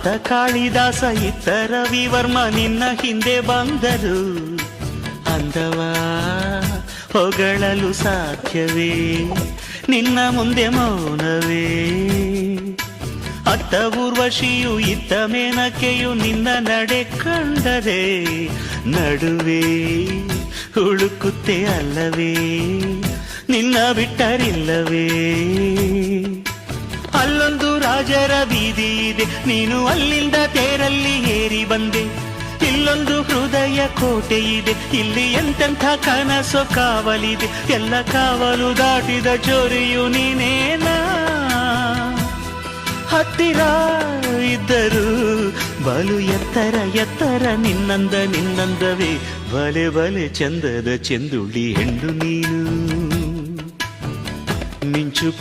ಅತ್ತ ಕಾಳಿದಾಸ ಇತ್ತ ರವಿವರ್ಮ ನಿನ್ನ ಹಿಂದೆ ಬಂದರು. ಅಂದವ ಹೊಗಳಲು ಸಾಧ್ಯವೇ, ನಿನ್ನ ಮುಂದೆ ಮೌನವೇ. ಅತ್ತ ಊರ್ವಶಿಯು ಇತ್ತ ಮೇನಕೆಯು ನಿನ್ನ ನಡೆ ಕಂಡರೆ ನಡುವೆ ಹುಡುಕುತ್ತೆ ಅಲ್ಲವೇ, ನಿನ್ನ ಬಿಟ್ಟರಿಲ್ಲವೇ. ಅಲ್ಲೊಂದು ರಾಜರ ಬೀದಿ ಇದೆ, ನೀನು ಅಲ್ಲಿಂದ ತೇರಲ್ಲಿ ಏರಿ ಬಂದೆ. ಇಲ್ಲೊಂದು ಹೃದಯ ಕೋಟೆ ಇದೆ, ಇಲ್ಲಿ ಎಂತೆಂಥ ಕನಸು ಕಾವಲಿದೆ. ಎಲ್ಲ ಕಾವಲು ದಾಟಿದ ಚೋರಿಯು ನೀನೇನಾ. ಹತ್ತಿರ ಇದ್ದರು ಬಲು ಎತ್ತರ ಎತ್ತರ ನಿನ್ನಂದವೇ. ಬಲೆ ಬಲೆ ಚಂದದ ಚೆಂದುಳ್ಳಿ ಹೆಣ್ಣು ನೀನು. ಮಿಂಚು